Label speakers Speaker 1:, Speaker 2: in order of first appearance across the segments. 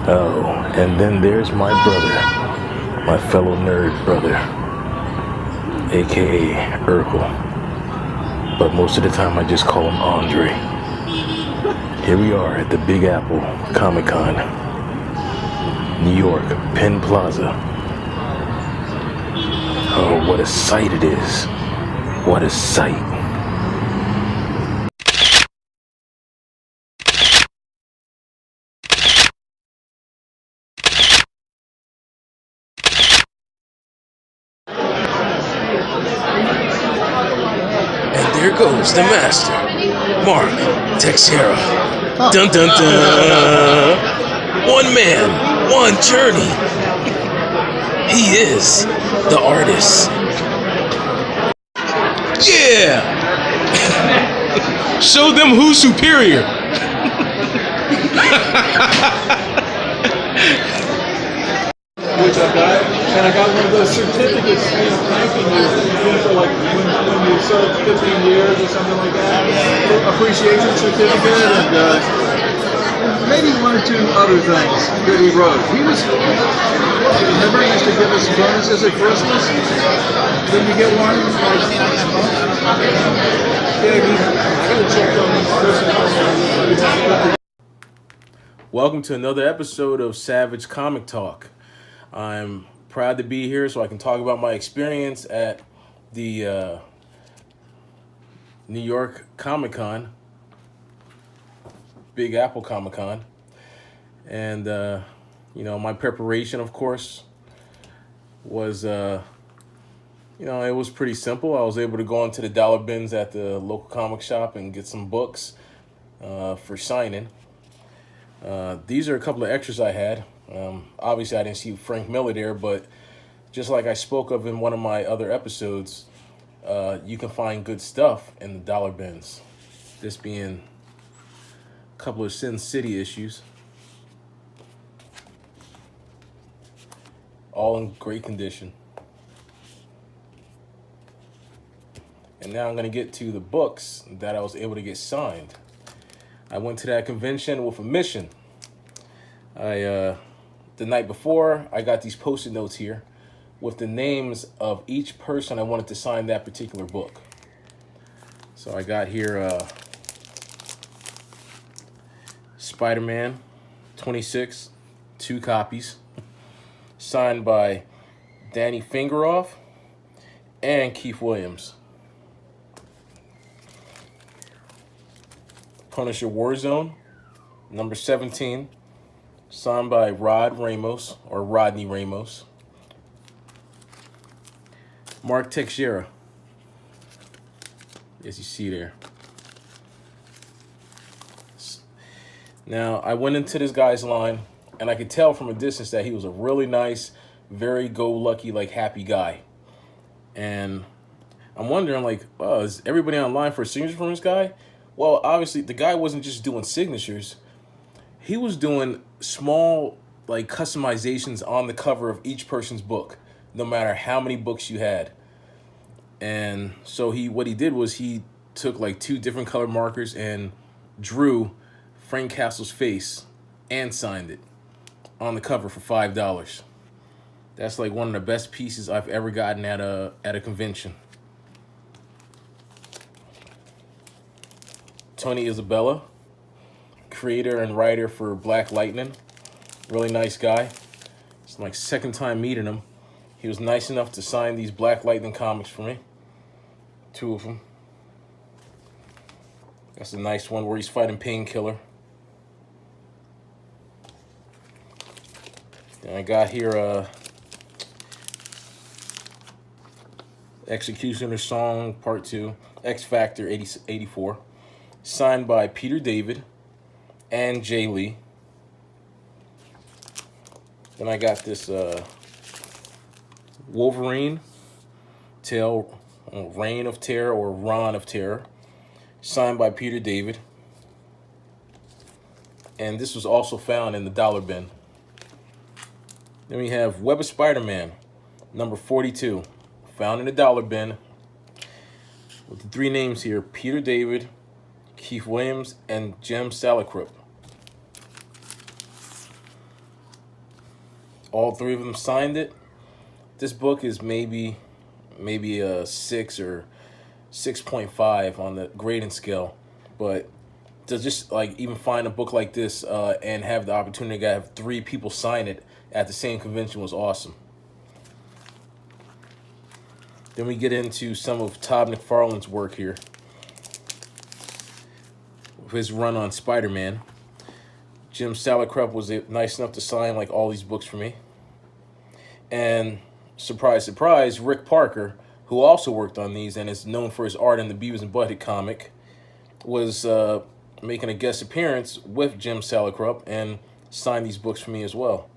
Speaker 1: Oh, and then there's my brother, my fellow nerd brother, aka Urkel. But most of the time I just call him Andre. Here we are at the Big Apple Comic Con, New York, Penn Plaza. Oh, what a sight it is. What a sight. And there goes the master, Mark Texeira. Dun dun dun. One man, one journey. He is the artist.
Speaker 2: Yeah! Show them who's superior.
Speaker 3: Which I got, and I got one of those certificates, thanking you for like when you served 15 years or something like that. Appreciation certificate and maybe one or two other things that he wrote. Remember he used to give us bonuses at Christmas? Didn't you get one? Yeah, I gotta check on Christmas.
Speaker 2: Welcome to another episode of Savage Comic Talk. I'm proud to be here so I can talk about my experience at the New York Comic Con, Big Apple Comic Con. And, my preparation, of course, was, it was pretty simple. I was able to go into the dollar bins at the local comic shop and get some books for signing. These are a couple of extras I had. Obviously, I didn't see Frank Miller there, but just like I spoke of in one of my other episodes, you can find good stuff in the dollar bins. This being a couple of Sin City issues. All in great condition. And now I'm going to get to the books that I was able to get signed. I went to that convention with a mission. The night before, I got these Post-it notes here with the names of each person I wanted to sign that particular book. So I got here Spider-Man 26, 2 copies, signed by Danny Fingeroff and Keith Williams. Punisher Warzone, number 17, signed by Rodney Ramos. Mark Texeira, as you see there. Now, I went into this guy's line, and I could tell from a distance that he was a really nice, very go-lucky, happy guy. And I'm wondering, is everybody online for a signature from this guy? Well, obviously, the guy wasn't just doing signatures. He was doing small, customizations on the cover of each person's book, no matter how many books you had. And so what he did was he took, 2 different color markers and drew Frank Castle's face and signed it on the cover for $5. That's, one of the best pieces I've ever gotten at a convention. Tony Isabella, creator and writer for Black Lightning. Really nice guy. It's my second time meeting him. He was nice enough to sign these Black Lightning comics for me. 2 of them. That's a nice one where he's fighting Painkiller. Then I got here Executioner Song Part 2, X Factor 84. Signed by Peter David and Jay Lee. Then I got this Wolverine, Reign of Terror or Ron of Terror, signed by Peter David. And this was also found in the dollar bin. Then we have Web of Spider-Man, number 42, found in the dollar bin. With the 3 names here, Peter David, Keith Williams, and Jim Salicrup. all three of them signed it. This book is maybe a 6 or 6.5 on the grading scale, but to just like even find a book like this and have the opportunity to have 3 people sign it at the same convention was awesome. Then we get into some of Todd McFarlane's work here. His run on Spider-Man. Jim Salicrup was nice enough to sign like all these books for me. And surprise, surprise, Rick Parker, who also worked on these and is known for his art in the Beavis and Butthead comic, was making a guest appearance with Jim Salicrup and signed these books for me as well.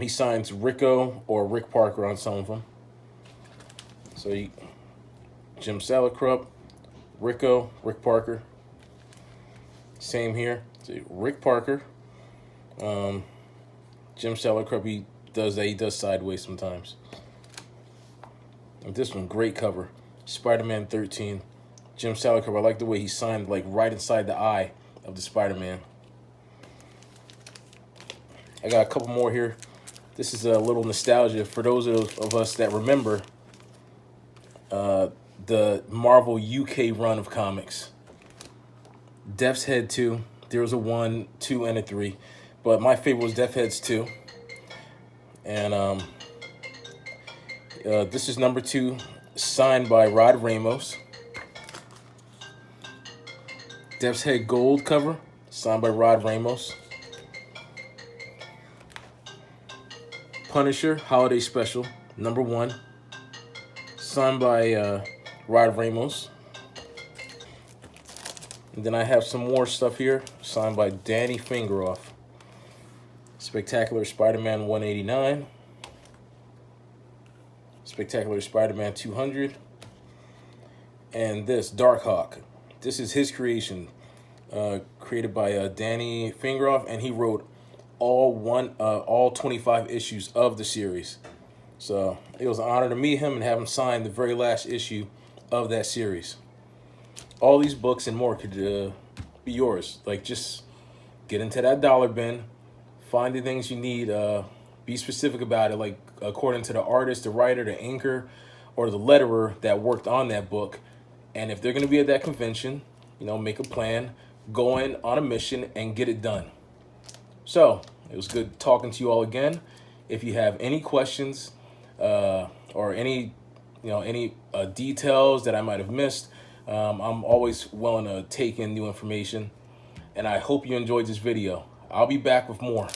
Speaker 2: He signs Rico or Rick Parker on some of them. So Jim Salicrup, Rico, Rick Parker. Same here. So Rick Parker, Jim Salicrup. He does that. He does sideways sometimes. And this one, great cover. Spider-Man 13. Jim Salicrup. I like the way he signed like right inside the eye of the Spider-Man. I got a couple more here. This is a little nostalgia for those of us that remember the Marvel UK run of comics. Death's Head 2. There was a 1, 2, and a 3. But my favorite was Death's Head 2. And this is number 2, signed by Rod Ramos. Death's Head Gold cover, signed by Rod Ramos. Punisher Holiday Special, number 1, signed by Rod Ramos. And then I have some more stuff here, signed by Danny Fingeroff. Spectacular Spider-Man 189. Spectacular Spider-Man 200. And this, Darkhawk. This is his creation, created by Danny Fingeroff, and he wrote all 25 issues of the series. So it was an honor to meet him and have him sign the very last issue of that series. All these books and more could be yours. Like, just get into that dollar bin, find the things you need, be specific about it, like according to the artist, the writer, the inker, or the letterer that worked on that book. And if they're going to be at that convention, you know, make a plan, go in on a mission, and get it done. So it was good talking to you all again. If you have any questions or any details that I might have missed, I'm always willing to take in new information. And I hope you enjoyed this video. I'll be back with more.